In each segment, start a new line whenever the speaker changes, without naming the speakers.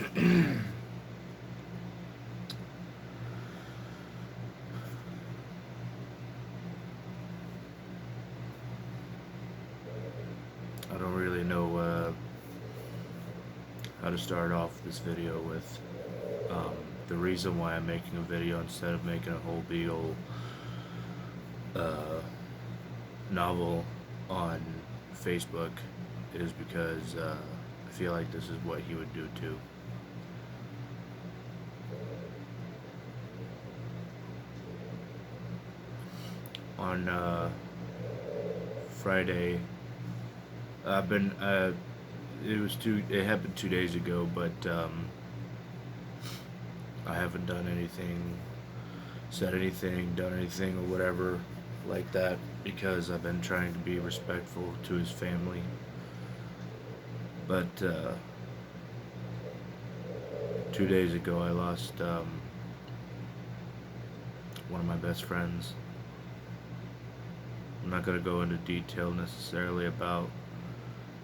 I don't really know how to start off this video with. The reason why I'm making a video instead of making a whole big old uh, novel on Facebook is because I feel like this is what he would do too. On Friday, I've been. It happened 2 days ago, but I haven't done anything, said anything, done anything, or whatever like that because I've been trying to be respectful to his family. But 2 days ago, I lost one of my best friends. I'm not going to go into detail necessarily about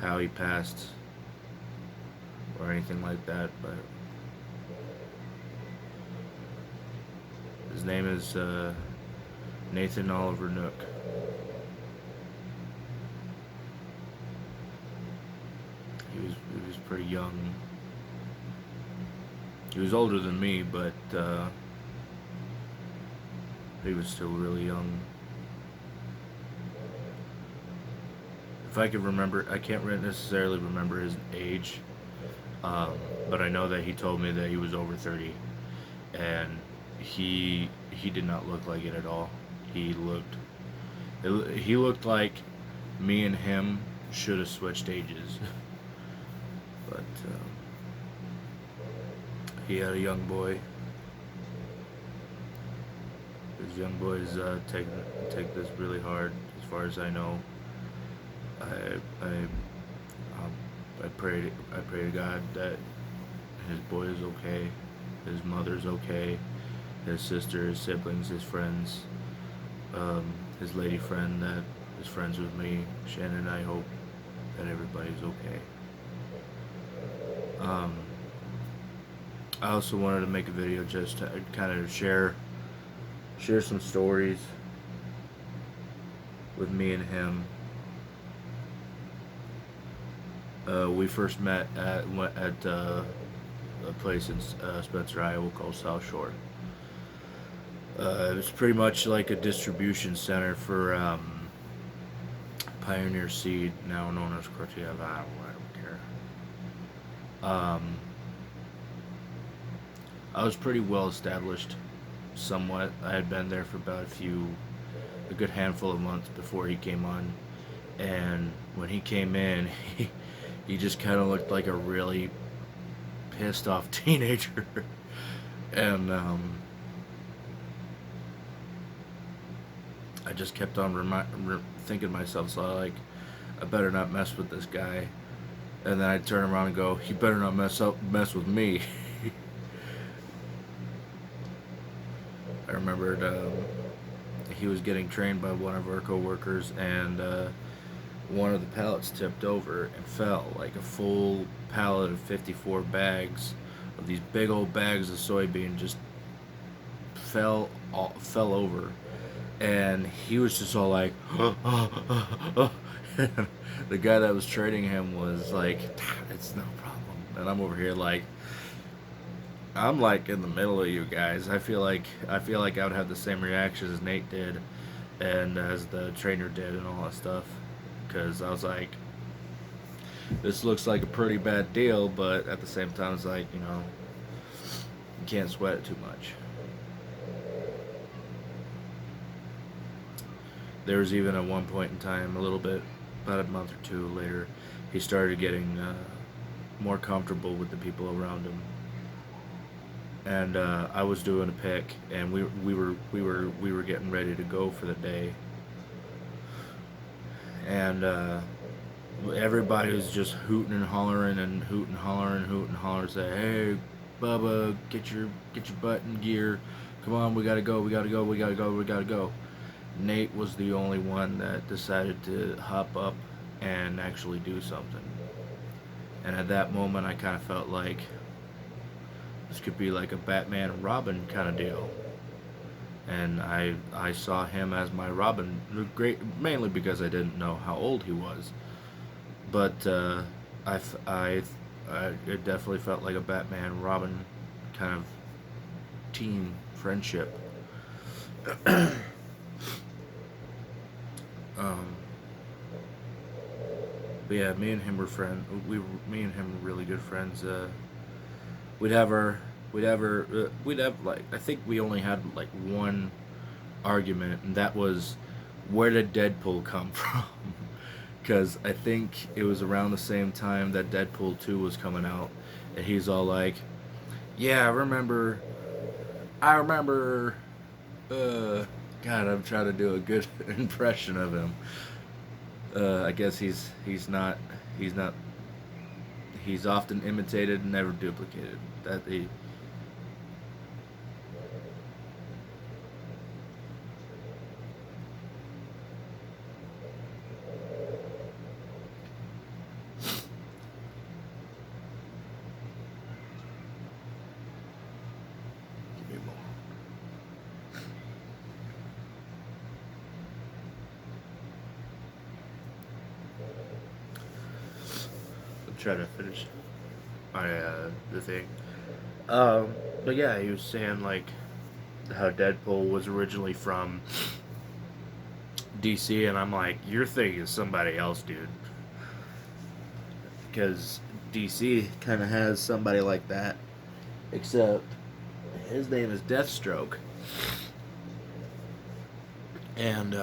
how he passed or anything like that, but his name is Nathan Oliver Nook. He was pretty young. He was older than me, but he was still really young. If I could remember, I can't necessarily remember his age, but I know that he told me that he was over 30, and he did not look like it at all. He looked like me and him should have switched ages, but he had a young boy. His young boys take this really hard, as far as I know. I pray to God that his boy is okay, his mother's okay, his sister, his siblings, his friends, his lady friend that is friends with me, Shannon. I hope that everybody's okay. I also wanted to make a video just to kind of share some stories with me and him. We first met at a place in Spencer, Iowa called South Shore. It was pretty much like a distribution center for Pioneer Seed, now known as Corteva. I don't care. I was pretty well established, somewhat. I had been there for about a good handful of months before he came on, and when he came in, he just kind of looked like a really pissed off teenager, and I just kept on thinking to myself, so I better not mess with this guy, and then I'd turn around and go, "You better not mess with me." I remembered he was getting trained by one of our coworkers, and one of the pallets tipped over and fell. Like a full pallet of 54 bags of these big old bags of soybean just fell over, and he was just all like, the guy that was training him was like, "It's no problem," and I'm over here like, I'm like in the middle of you guys. I feel like I would have the same reaction as Nate did, and as the trainer did, and all that stuff. Because I was like, this looks like a pretty bad deal, but at the same time, it's like, you can't sweat it too much. There was even at one point in time, a little bit, about a month or two later, he started getting more comfortable with the people around him. And I was doing a pick, and we were getting ready to go for the day, and everybody was just hooting and hollering and hooting and hollering, say, "Hey, Bubba, get your butt in gear! Come on, we gotta go! We gotta go! We gotta go! We gotta go!" Nate was the only one that decided to hop up and actually do something. And at that moment, I kind of felt like, this could be like a Batman and Robin kind of deal. And I saw him as my Robin, great mainly because I didn't know how old he was, but I, f- I it definitely felt like a Batman Robin kind of team friendship. Um, but yeah, me and him were friends. Me and him were really good friends. We'd have our, we'd have like I think we only had like one argument, and that was where did Deadpool come from? Because I think it was around the same time that Deadpool 2 was coming out, and he's all like, "Yeah, I remember, uh, God, I'm trying to do a good impression of him. I guess he's not he's often imitated and never duplicated. That he Give me a moment. I'm trying to finish my the thing. But yeah, he was saying like how Deadpool was originally from DC, and I'm like, you're thinking somebody else, dude, because DC kind of has somebody like that, except his name is Deathstroke, and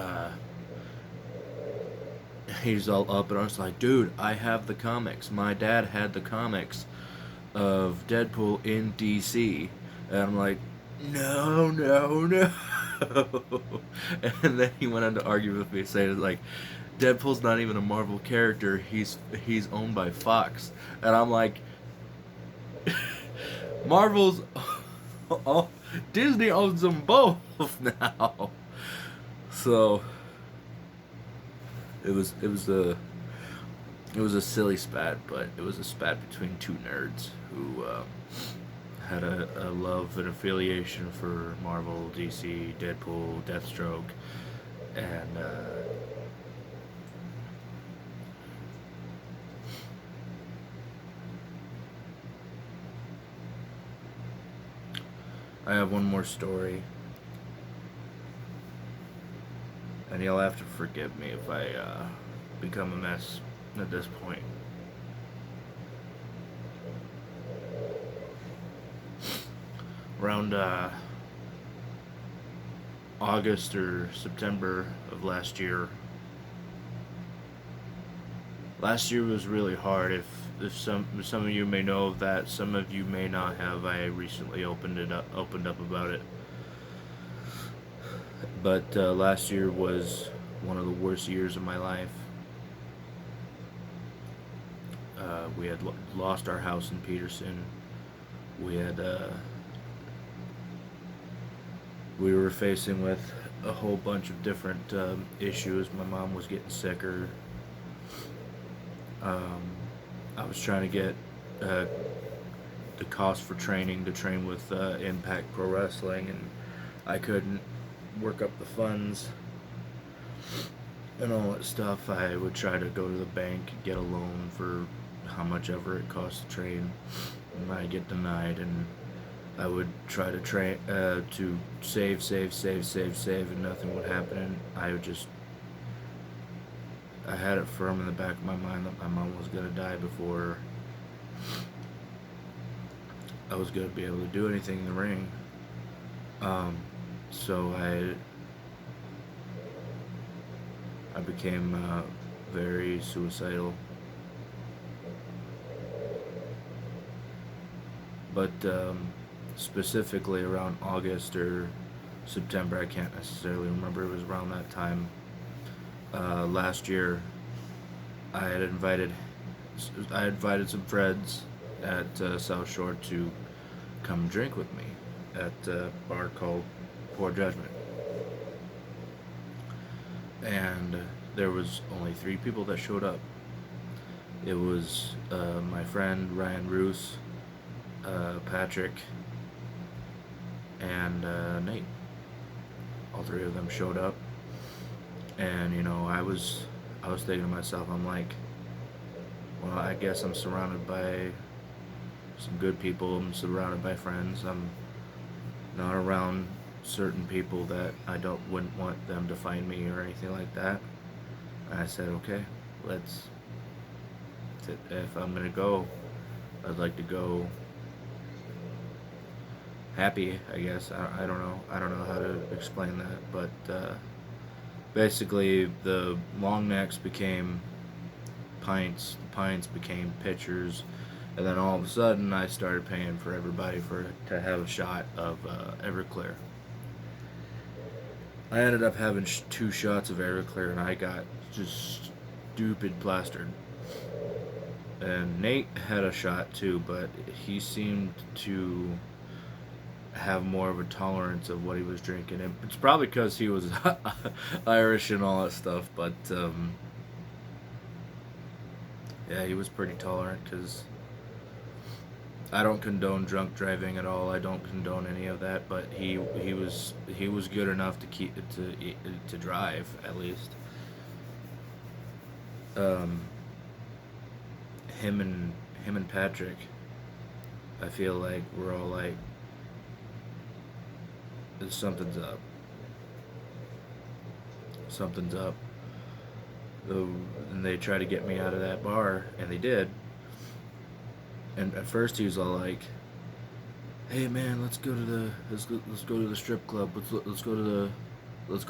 he's all up, and I was like, dude, I have the comics. My dad had the comics of Deadpool in DC, and I'm like, no, no, no. And then he went on to argue with me, saying like, Deadpool's not even a Marvel character. He's owned by Fox, and I'm like, Marvel's, oh, Disney owns them both now. So it was a silly spat, but it was a spat between two nerds who had a love and affiliation for Marvel, DC, Deadpool, Deathstroke, and I have one more story, and you'll have to forgive me if I become a mess at this point. Around August or September of last year. Last year was really hard. If some of you may know of that, some of you may not have. I recently opened up about it. But last year was one of the worst years of my life. We had lost our house in Peterson. We had we were facing with a whole bunch of different issues. My mom was getting sicker. Um, I was trying to get uh, the cost for training to train with Impact Pro Wrestling, and I couldn't work up the funds and all that stuff. I would try to go to the bank and get a loan for how much ever it costs to train, and I get denied. And I would try to train to save, and nothing would happen. And I had it firm in the back of my mind that my mom was gonna die before I was gonna be able to do anything in the ring. Um, so I became very suicidal. But specifically around August or September, I can't necessarily remember. It was around that time last year. I had invited I invited some friends at South Shore to come drink with me at a bar called Poor Judgment, and there was only three people that showed up. It was my friend Ryan Roos, Patrick, and Nate. All three of them showed up, and I was thinking to myself, I'm like, well, I guess I'm surrounded by some good people. I'm surrounded by friends. I'm not around certain people that I don't wouldn't want them to find me or anything like that. And I said, okay, let's. If I'm gonna go, I'd like to go happy. I guess I don't know. I don't know how to explain that, but basically the long necks became pints. The pints became pitchers. And then all of a sudden, I started paying for everybody to have a shot of Everclear. I ended up having 2 shots of Everclear, and I got just stupid plastered. And Nate had a shot too, but he seemed to have more of a tolerance of what he was drinking. And it's probably because he was Irish and all that stuff, but yeah, he was pretty tolerant because I don't condone drunk driving at all. I don't condone any of that, but he was good enough to keep to drive at least. Um, him and Patrick, I feel like we're all like something's up. Something's up. And they tried to get me out of that bar, and they did. And at first he was all like, "Hey man, let's go to the strip club. Let's go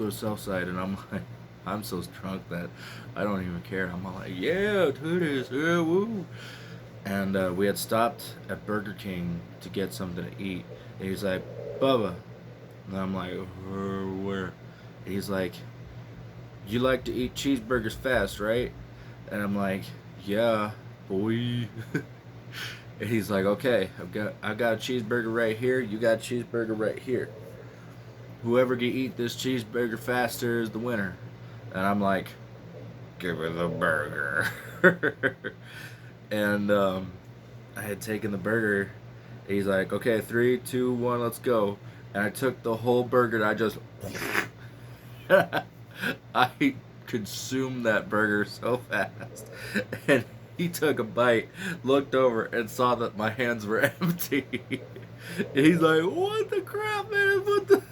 to Southside." And I'm like, I'm so drunk that I don't even care. I'm all like, "Yeah, titties, yeah, woo." And we had stopped at Burger King to get something to eat. And he's like, "Bubba," and I'm like, "Where?" And he's like, "You like to eat cheeseburgers fast, right?" And I'm like, "Yeah, boy." And he's like, "Okay, I got a cheeseburger right here. You got a cheeseburger right here. Whoever can eat this cheeseburger faster is the winner." And I'm like, "Give me the burger." And I had taken the burger. And he's like, "Okay, 3, 2, 1, let's go." And I took the whole burger. And I just, I consumed that burger so fast. And he took a bite, looked over, and saw that my hands were empty. And he's like, "What the crap, man? What the?"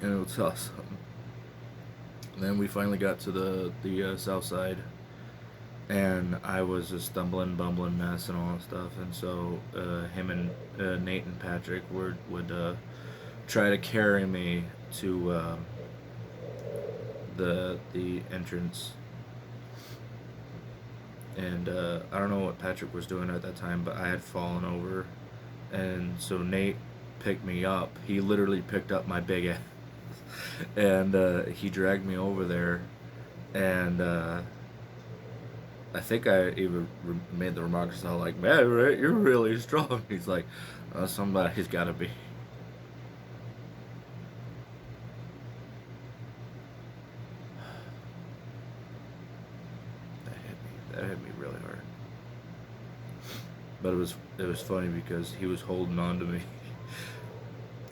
And it was awesome. And then we finally got to the south side, and I was a stumbling, bumbling mess and all that stuff. And so him and Nate and Patrick would try to carry me to the entrance. And I don't know what Patrick was doing at that time, but I had fallen over, and so Nate picked me up. He literally picked up my big ass, and he dragged me over there, and I think I even made the remark, so like, "Man, right, you're really strong." He's like, "Somebody's got to be." That hit me really hard. But it was funny because he was holding on to me,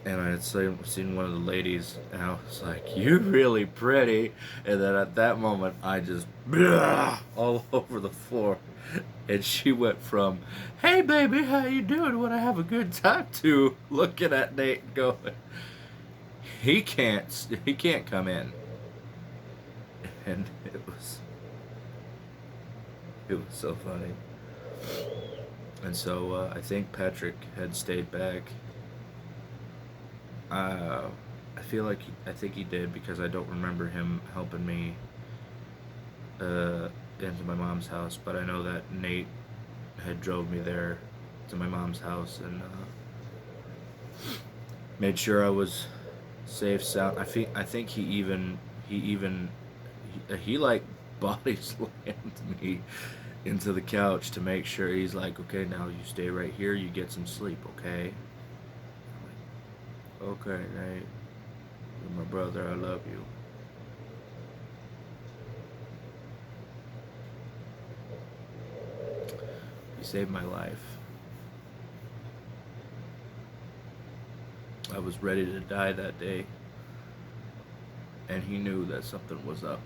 and I had seen one of the ladies, and I was like, "You're really pretty," and then at that moment, I just all over the floor, and she went from, "Hey baby, how you doing? Want to have a good time?" to looking at Nate and going, he can't come in," and it was so funny. And so I think Patrick had stayed back. Uh, I feel like I think he did because I don't remember him helping me uh, into my mom's house. But I know that Nate had drove me there to my mom's house and made sure I was safe, sound. I think he like body slammed me into the couch to make sure. He's like, "Okay, now you stay right here. You get some sleep, okay?" I'm like, "Okay, Nate. You're my brother. I love you." saved my life. I was ready to die that day, and he knew that something was up.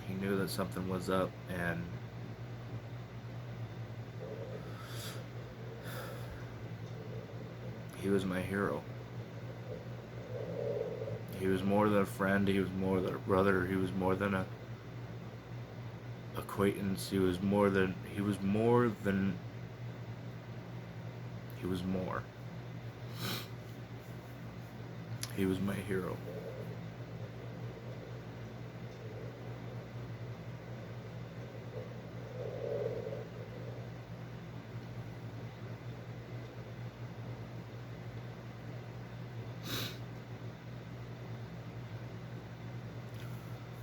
He knew that something was up, and he was my hero. He was more than a friend, he was more than a brother, he was more than a acquaintance, he was more. He was my hero.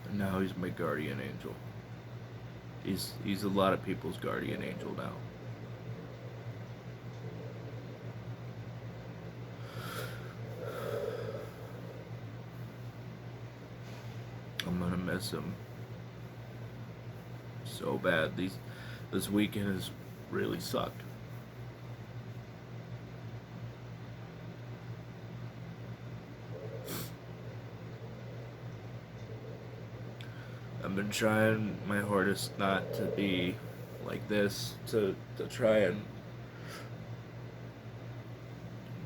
And now he's my guardian angel. He's a lot of people's guardian angel now. I'm gonna miss him so bad. This weekend has really sucked. I've been trying my hardest not to be like this, to try and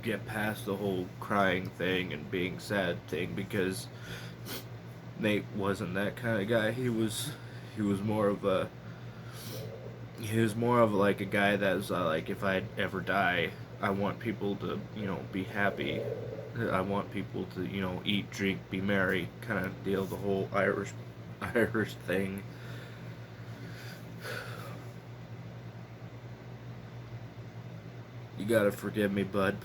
get past the whole crying thing and being sad thing, because Nate wasn't that kind of guy. He was more of a like a guy that's like, if I ever die, I want people to, be happy. I want people to, eat, drink, be merry, kind of deal, the whole Irish thing. You gotta forgive me, bud.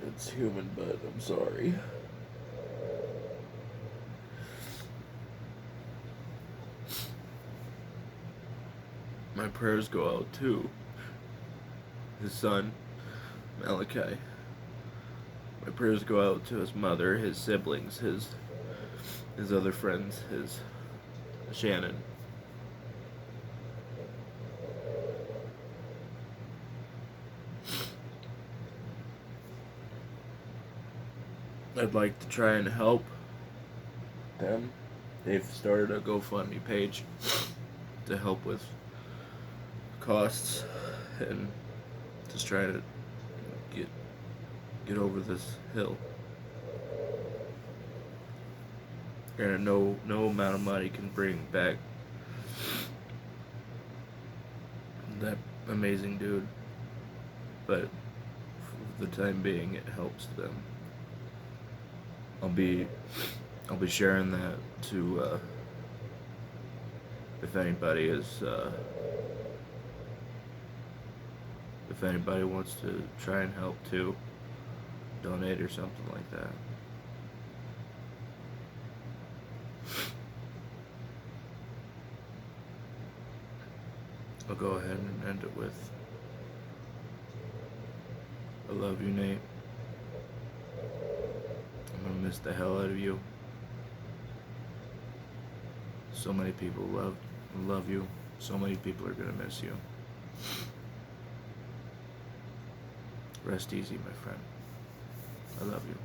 It's human, but I'm sorry. My prayers go out to his son, Malachi. My prayers go out to his mother, his siblings, his other friends, his Shannon. I'd like to try and help them. They've started a GoFundMe page to help with costs and just try to get over this hill. And no amount of money can bring back that amazing dude, but for the time being, it helps them. I'll be sharing that to if anybody wants to try and help too, donate or something like that. I'll go ahead and end it with, I love you, Nate. I'm gonna miss the hell out of you. So many people love you. So many people are gonna miss you. Rest easy, my friend. I love you.